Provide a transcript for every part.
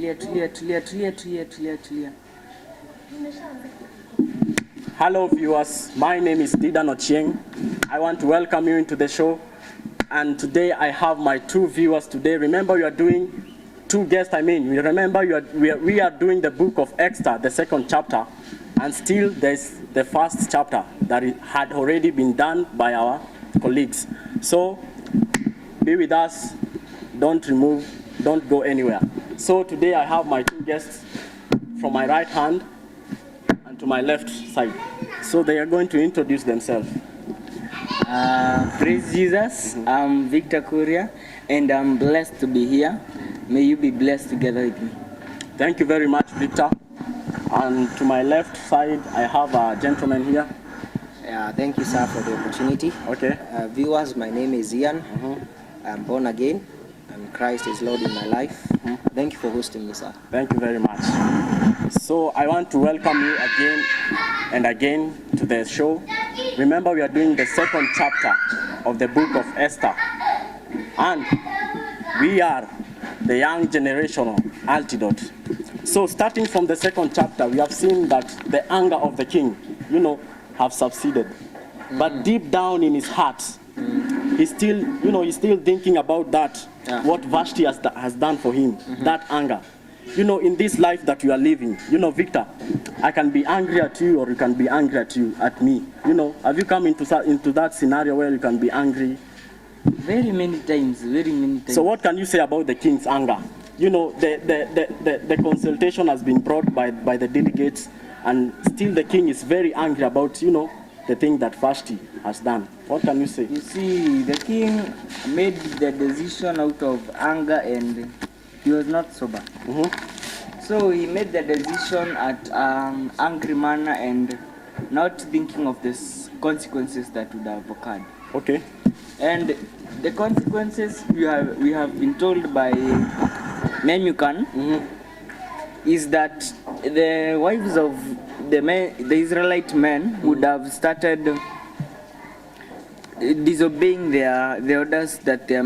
Tulia. Hello viewers, my name is Didan Ochieng. I want to welcome you into the show. And today I have my two viewers today. Remember, you are doing two guests, You remember we are doing the book of Esther, the second chapter. And still there's the first chapter that had already been done by our colleagues. So be with us, don't go anywhere. So today I have my two guests from my right hand and to my left side. So they are going to introduce themselves. Praise Jesus. I'm Victor Kuria, and I'm blessed to be here. May you be blessed together with me. Thank you very much, Victor. And to my left side, I have a gentleman here. Thank you, sir, for the opportunity. Okay. Viewers, my name is Ian. I'm born again, and Christ is Lord in my life. Thank you for hosting me, sir. Thank you very much. So I want to welcome you again and again to the show. Remember, we are doing the second chapter of the book of Esther. And we are the young generation antidote. So starting from the second chapter, we have seen that the anger of the king, have subsided. But deep down in his heart, he's still thinking about that, what Vashti has done for him, that anger. In this life that you are living, Victor, I can be angry at you or you can be angry at me. Have you come into that scenario where you can be angry? Very many times. So what can you say about the king's anger? The consultation has been brought by the delegates, and still the king is very angry about, the thing that Vashti has done. What can you say? You see, the king made the decision out of anger and he was not sober. So he made the decision at angry manner and not thinking of the consequences that would have occurred. Okay. And the consequences we have been told by Memucan is that the wives of the Israelite men would have started disobeying the orders that their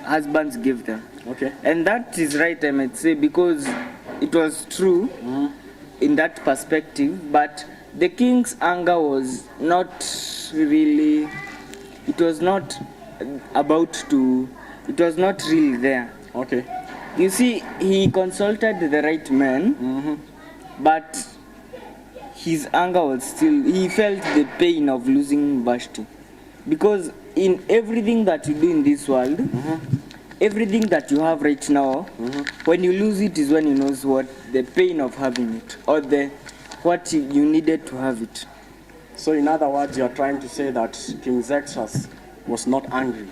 husbands gave them. Okay. And that is right, I might say, because it was true in that perspective, but the king's anger was not really, it was not really there. Okay. You see, he consulted the right man, but his anger was still, he felt the pain of losing Vashti. Because in everything that you do in this world, everything that you have right now, when you lose it is when you know what the pain of having it, or what you needed to have it. So in other words, you are trying to say that King Xerxes was not angry,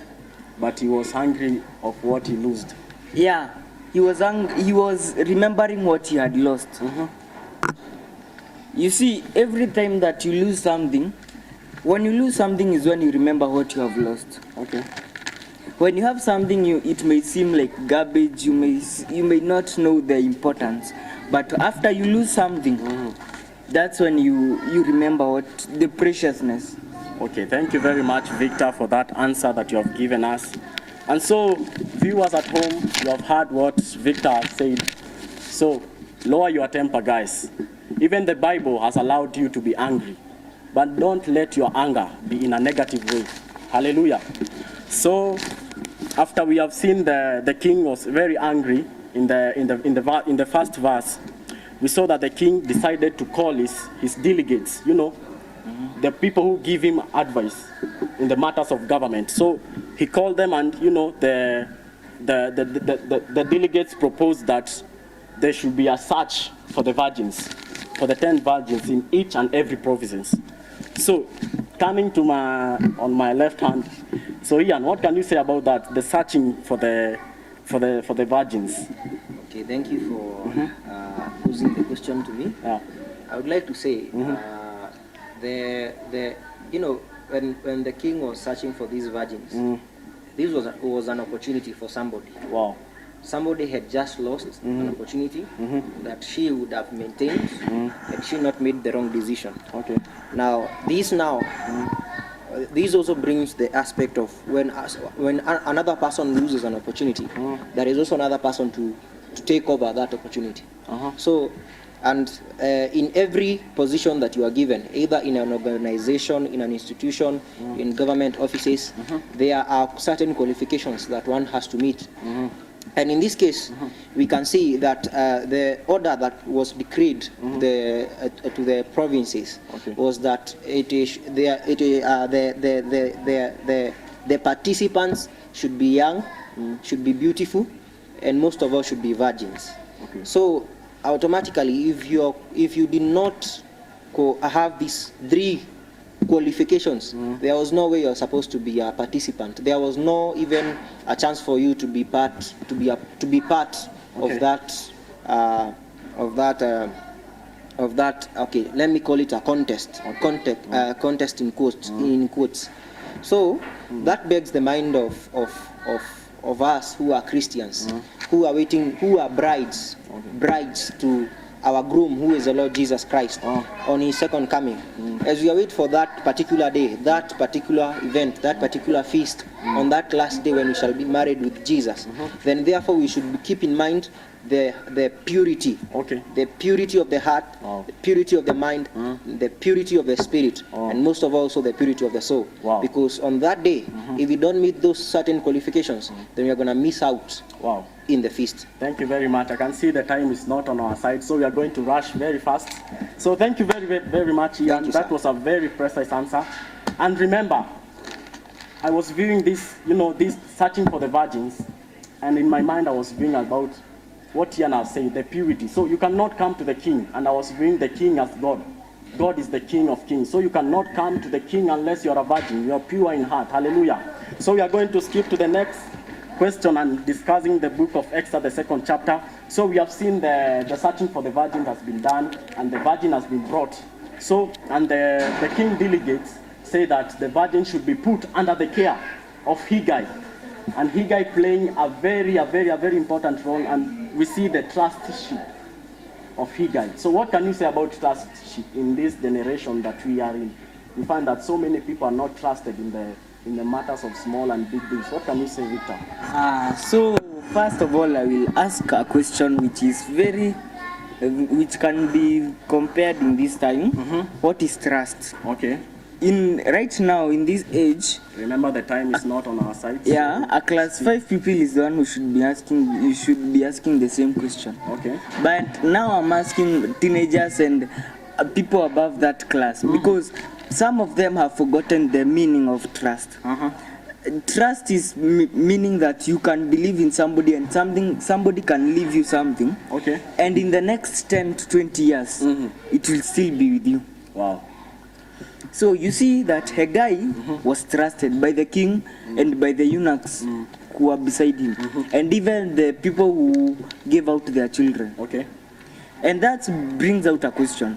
but he was angry of what he lost. Yeah, he was remembering what he had lost. You see, every time that you lose something, when you lose something is when you remember what you have lost. Okay. When you have something, it may seem like garbage, you may not know the importance. But after you lose something, that's when you remember the preciousness. Okay, thank you very much, Victor, for that answer that you have given us. And so, viewers at home, you have heard what Victor has said. So, lower your temper, guys. Even the Bible has allowed you to be angry. But don't let your anger be in a negative way. Hallelujah. So, after we have seen the king was very angry in the first verse, we saw that the king decided to call his delegates, the people who give him advice in the matters of government. So he called them, and the delegates proposed that there should be a search for the virgins, for the 10 virgins in each and every province. So coming to on my left hand, so Ian, what can you say about that? The searching for the virgins. Okay, thank you for posing the question to me. Yeah. I would like to say, when the king was searching for these virgins, this was an opportunity for somebody. Wow. Somebody had just lost an opportunity that she would have maintained had she not made the wrong decision. Okay. Now, this also brings the aspect of when another person loses an opportunity, there is also another person to to take over that opportunity. Uh-huh. So, and in every position that you are given, either in an organization, in an institution, in government offices, there are certain qualifications that one has to meet. And in this case, we can see that the order that was decreed to the provinces was that the participants should be young, should be beautiful, and most of all should be virgins. Okay. So automatically, if you did not have these three qualifications, there was no way you're supposed to be a participant. There was no even a chance for you to be part Okay. of that. Okay, let me call it a contest. Contest in quotes. So that begs the mind of us who are Christians, who are brides to our groom, who is the Lord Jesus Christ, on his second coming. As we await for that particular day, that particular event, that particular feast, on that last day when we shall be married with Jesus, then therefore we should keep in mind the purity, the purity of the heart, the purity of the mind, the purity of the spirit, and most of all, so the purity of the soul. Wow. Because on that day, if we don't meet those certain qualifications, then we are going to miss out in the feast. Thank you very much. I can see the time is not on our side, so we are going to rush very fast. So thank you very, very much, Ian. Thank you, that sir. was a very precise answer. And remember, I was viewing this, this searching for the virgins, and in my mind I was viewing about what Ian has said, the purity. So you cannot come to the king, and I was viewing the king as God. God is the King of Kings. So you cannot come to the king unless you are a virgin. You are pure in heart. Hallelujah. So we are going to skip to the next question and discussing the book of Exodus, the second chapter. So we have seen the searching for the virgin has been done, and the virgin has been brought. So, and the king delegates say that the virgin should be put under the care of Haggai. And Haggai playing a very important role, and we see the trustship of Haggai. So what can you say about trustship in this generation that we are in? We find that so many people are not trusted in the matters of small and big things. What can you say, Victor? So first of all, I will ask a question which is which can be compared in this time. What is trust? Okay. Right now in this age, Remember the time is not on our side. yeah, a class 5 pupil is the one who should be asking. You should be asking the same question. Okay. But now I'm asking teenagers and people above that class, because some of them have forgotten the meaning of trust. Trust is meaning that you can believe in somebody, and somebody can leave you something. Okay. And in the next 10 to 20 years, it will still be with you. Wow. So you see that Haggai was trusted by the king and by the eunuchs who were beside him, and even the people who gave out their children. Okay. And that brings out a question.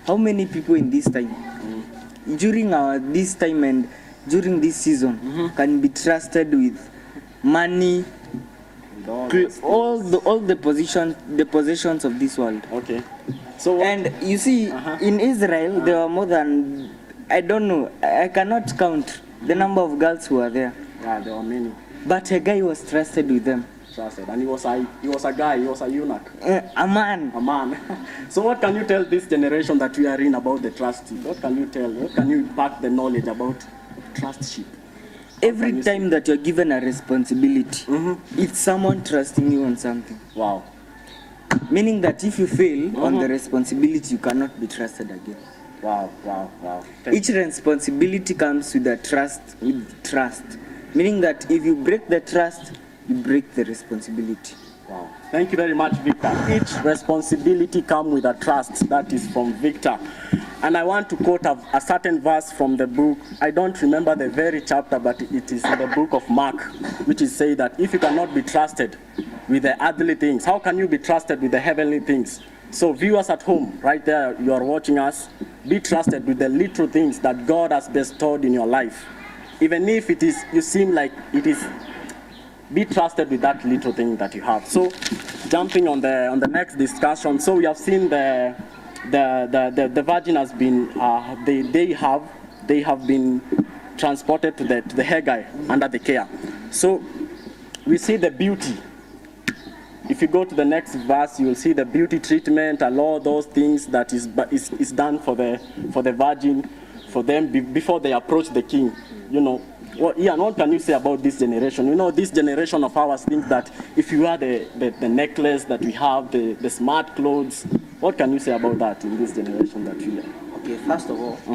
How many people in this time, during this time and during this season, can be trusted with money, all the possessions of this world? Okay. So And you see, in Israel, there were more than, I don't know, I cannot count the number of girls who are there. yeah, there were many But Haggai was trusted with them. trusted, and he was a guy, he was a eunuch, A man. a man. So what can you tell this generation that we are in about the trust? What can you tell? What can you impart the knowledge about trustship? Every time that you're given a responsibility, it's someone trusting you on something. Wow. Meaning that if you fail on the responsibility, you cannot be trusted again. Wow. Each responsibility comes with trust. Meaning that if you break the trust, you break the responsibility. Wow. Thank you very much, Victor. Each responsibility comes with a trust. That is from Victor. And I want to quote a certain verse from the book. I don't remember the very chapter, but it is in the book of Mark, which is say that if you cannot be trusted with the earthly things, how can you be trusted with the heavenly things? So viewers at home, right there, you are watching us, be trusted with the little things that God has bestowed in your life. Even if it is, you seem like it is, be trusted with that little thing that you have. So jumping on the next discussion, so we have seen the virgin has been, they have been transported to the Haggai under the care. So we see the beauty if you go to the next verse, you will see the beauty treatment and all those things that is done for the virgin, for them before they approach the king. You know, Ian, what can you say about this generation? You know, this generation of ours think that if you wear the necklace that we have, the smart clothes, what can you say about that in this generation that we are? Okay, first of all, I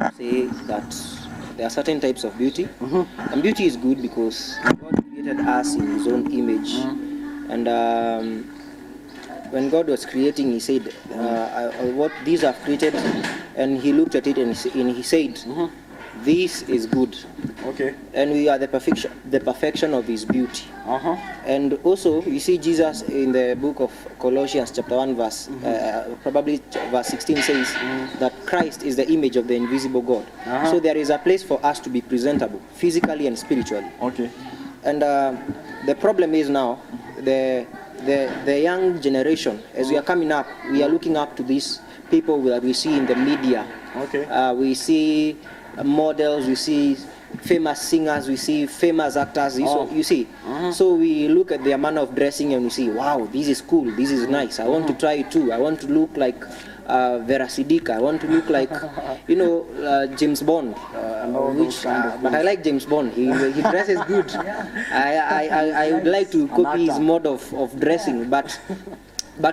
would say that there are certain types of beauty, and beauty is good because God created us in His own image, and when God was creating, He said, "What these are created," and He looked at it and He said, "This is good." Okay. And we are the perfection of His beauty. And also, you see Jesus in the book of Colossians chapter 1 verse, probably verse 16 says that Christ is the image of the invisible God. So there is a place for us to be presentable, physically and spiritually. Okay. And the problem is now, the young generation, as we are coming up, we are looking up to these people that we see in the media. Okay. We see models, we see famous singers, we see famous actors. So you see, so we look at their manner of dressing and we see, wow, this is cool, this is nice. I want to try it too. I want to look like Vera Sidika. I want to look like, James Bond. But I like James Bond. He dresses good. I would like to copy his mode of dressing, but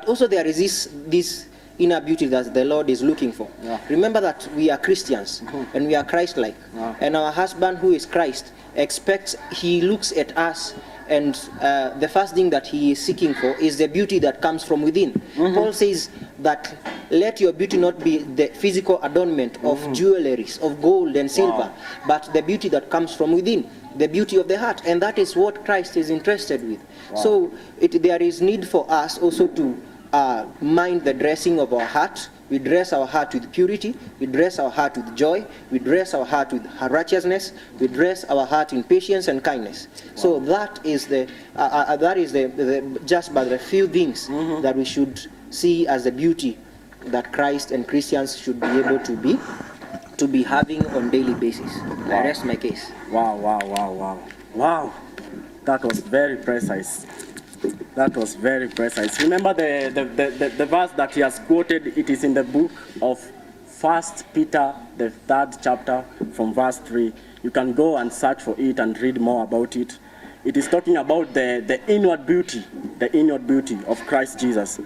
also there is this inner beauty that the Lord is looking for. Remember that we are Christians and we are Christ-like, and our husband who is Christ he looks at us, and the first thing that he is seeking for is the beauty that comes from within. Paul says that let your beauty not be the physical adornment of jewelries, of gold and silver, but the beauty that comes from within, the beauty of the heart, and that is what Christ is interested with. So there is need for us also to mind the dressing of our heart. We dress our heart with purity, we dress our heart with joy, we dress our heart with righteousness, we dress our heart in patience and kindness. So that is the just by the few things that we should see as the beauty that Christ and Christians should be able to be having on daily basis. I rest my case. Wow. That was very precise. That was very precise. Remember the verse that he has quoted, it is in the book of 1 Peter, the 3rd chapter, from verse 3. You can go and search for it and read more about it. It is talking about the inward beauty of Christ Jesus.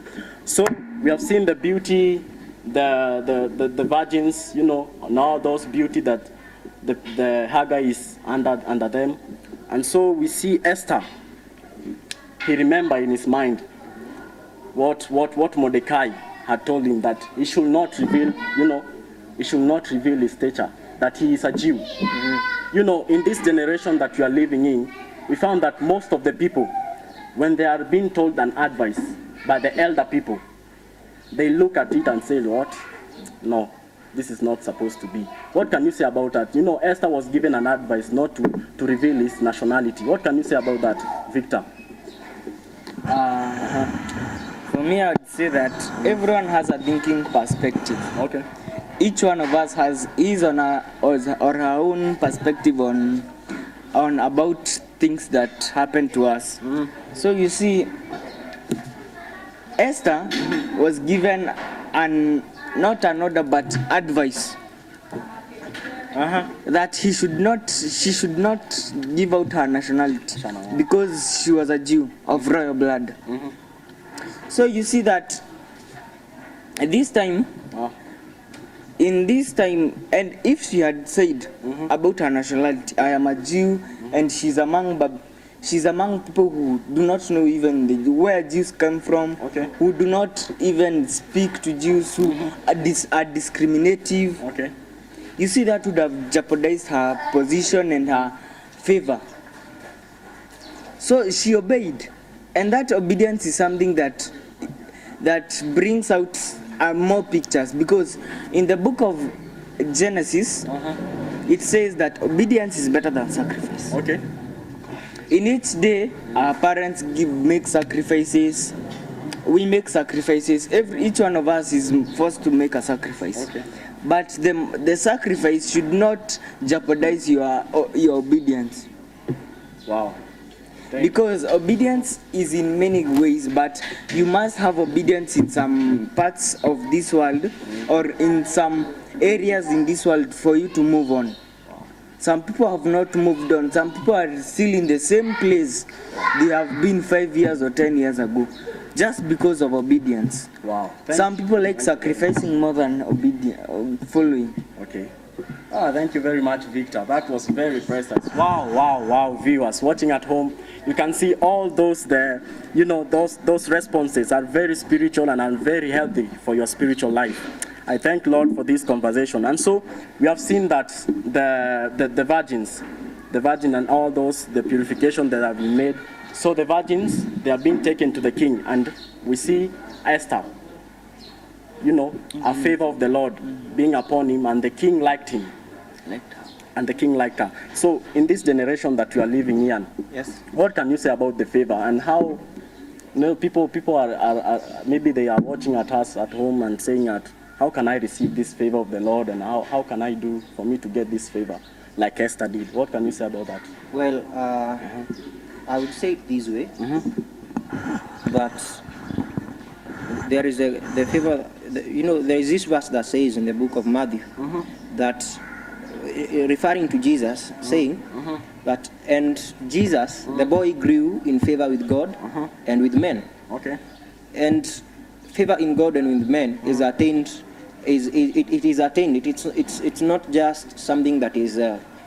So we have seen the beauty, the virgins, now those beauty that the Hagar is under them. And so we see Esther. He remembered in his mind what Mordecai had told him, that he should not reveal, his stature, that he is a Jew. In this generation that you are living in, we found that most of the people, when they are being told an advice by the elder people, they look at it and say, what? No, this is not supposed to be. What can you say about that? Esther was given an advice not to reveal his nationality. What can you say about that, Victor? For me, I would say that everyone has a thinking perspective. Okay. Each one of us has his or her own perspective on about things that happen to us. So you see, Esther was given not an order but advice that she should not give out her nationality because she was a Jew of royal blood. So you see that this time, in this time, and if she had said about her nationality, I am a Jew, and she's among people who do not know even where Jews come from, who do not even speak to Jews, who are discriminative. Okay. You see, that would have jeopardized her position and her favor. So she obeyed, and that obedience is something that brings out more pictures, because in the book of Genesis, it says that obedience is better than sacrifice. Okay. In each day, our parents make sacrifices. We make sacrifices. Each one of us is forced to make a sacrifice. Okay. But the sacrifice should not jeopardize your obedience. Wow. Because obedience is in many ways, but you must have obedience in some parts of this world or in some areas in this world for you to move on. Some people have not moved on. Some people are still in the same place they have been 5 years or 10 years ago, just because of obedience. Wow. Some people like sacrificing more than following. Okay. Thank you very much, Victor. That was very precise. Wow. Viewers watching at home, you can see all those there. You know, those responses are very spiritual and are very healthy for your spiritual life. I thank Lord for this conversation. And so we have seen that the virgin and all those, the purification that have been made. So the virgins, they are being taken to the king, and we see Esther, you know, a favor of the Lord being upon him, and the king liked him. And the king liked her. So in this generation that you are living in, Yes. what can you say about the favor and how, you know, people are maybe they are watching at us at home and saying that, how can I receive this favor of the Lord, and how can I do for me to get this favor like Esther did? What can you say about that? Well, I would say it this way, that there is the favor. You know, there is this verse that says in the book of Matthew that, referring to Jesus, saying that, and Jesus, the boy, grew in favor with God and with men. Okay. And favor in God and with men is attained. It is attained. It's not just something that is.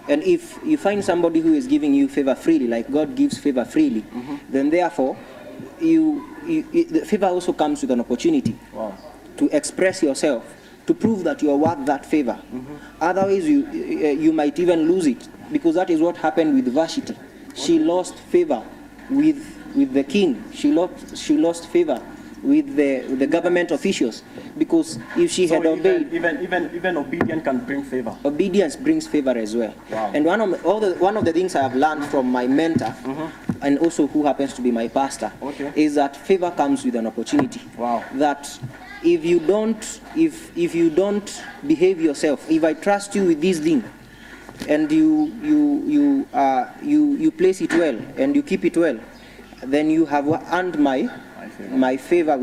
And if you find somebody who is giving you favor freely, like God gives favor freely, then therefore, the favor also comes with an opportunity to express yourself, to prove that you are worth that favor. Otherwise, you might even lose it, because that is what happened with Vashti. She lost favor with the king. She lost favor with the government officials, because if she had obeyed, even obedience can bring favor. Obedience brings favor as well. Wow. And one of the things I have learned from my mentor, and also who happens to be my pastor, is that favor comes with an opportunity. Wow. That if you don't behave yourself, if I trust you with this thing, and you place it well and you keep it well, then you have earned my favor.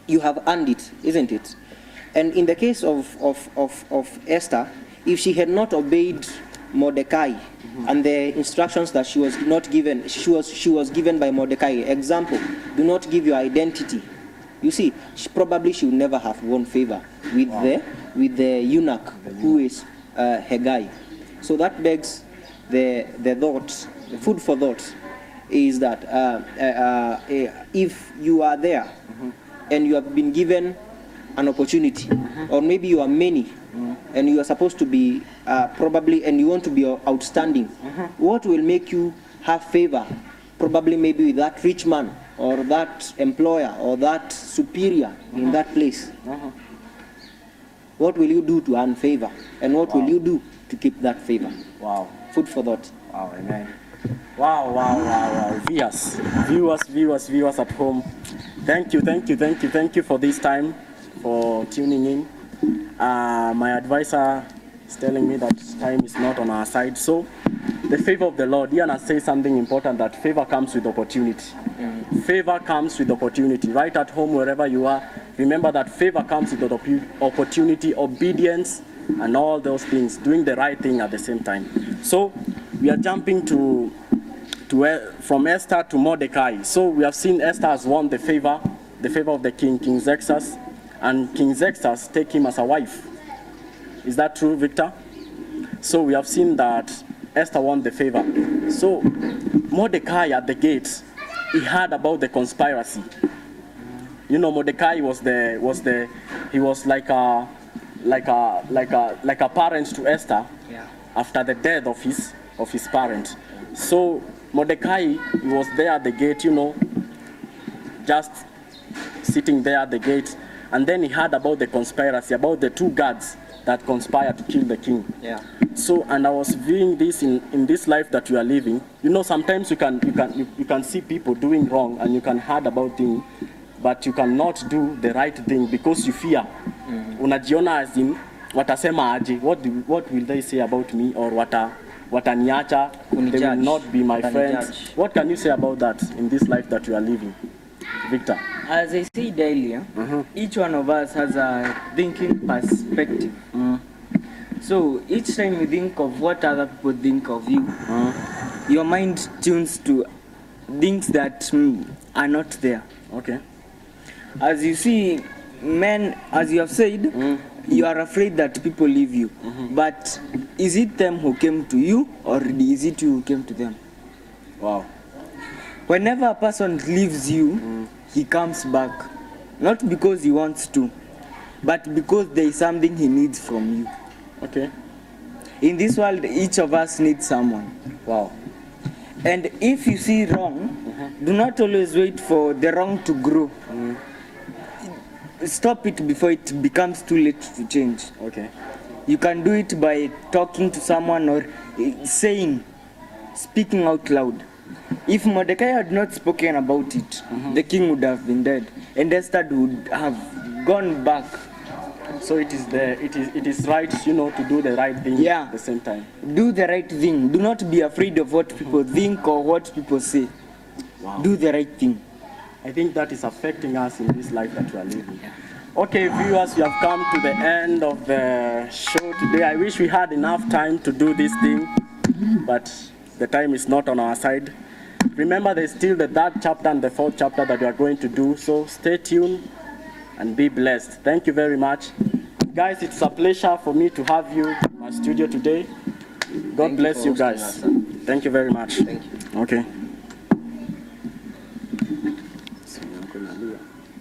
You have earned it, isn't it? And in the case of Esther, if she had not obeyed Mordecai and the instructions that she was not given, she was given by Mordecai. Example: do not give your identity. You see, she would never have won favor with the eunuch who is Haggai. So that begs the food for thought is that if you are there and you have been given an opportunity, or maybe you are many, and you are supposed to be probably, and you want to be outstanding, what will make you have favor? Probably maybe with that rich man, or that employer, or that superior in that place. What will you do to earn favor? And what will you do to keep that favor? Wow. Food for thought. Wow, amen. Wow. Viewers at home. Thank you for this time, for tuning in. My advisor is telling me that time is not on our side. So, the favor of the Lord, Ian has said something important, that favor comes with opportunity. Favor comes with opportunity. Right at home, wherever you are, remember that favor comes with opportunity, obedience, and all those things, doing the right thing at the same time. So, we are jumping from Esther to Mordecai. So we have seen Esther has won the favor of the king, King Xerxes, and King Xerxes take him as a wife. Is that true, Victor? So we have seen that Esther won the favor. So Mordecai at the gate, he heard about the conspiracy. You know, Mordecai was like a parent to Esther after the death of his parent. So Mordecai, he was there at the gate, you know, just sitting there at the gate, and then he heard about the conspiracy, about the two guards that conspired to kill the king. So, and I was viewing this in this life that we are living. You know, sometimes you can see people doing wrong, and you can heard about things, but you cannot do the right thing because you fear. Unajiona as in watasema aje, what will they say about me, or wataniacha, they will Kunijudge. not be my friends. Watanijudge. What can you say about that in this life that you are living, Victor? As I said earlier, each one of us has a thinking perspective. So each time you think of what other people think of you, your mind tunes to things that are not there. Okay. As you see, men, as you have said, you are afraid that people leave you. But is it them who came to you, or is it you who came to them? Wow. Whenever a person leaves you, he comes back. Not because he wants to, but because there is something he needs from you. Okay. In this world, each of us needs someone. Wow. And if you see wrong, do not always wait for the wrong to grow. Stop it before it becomes too late to change. Okay. You can do it by talking to someone or speaking out loud. If Mordecai had not spoken about it, the king would have been dead, and Esther would have gone back. So it is right, to do the right thing at the same time. Do the right thing. Do not be afraid of what people think or what people say. Wow. Do the right thing. I think that is affecting us in this life that we are living. Okay, viewers, we have come to the end of the show today. I wish we had enough time to do this thing, but the time is not on our side. Remember, there's still the 3rd chapter and the 4th chapter that we are going to do, so stay tuned and be blessed. Thank you very much. Guys, it's a pleasure for me to have you in my studio today. God bless you guys. Thank you very much. Thank you. Okay.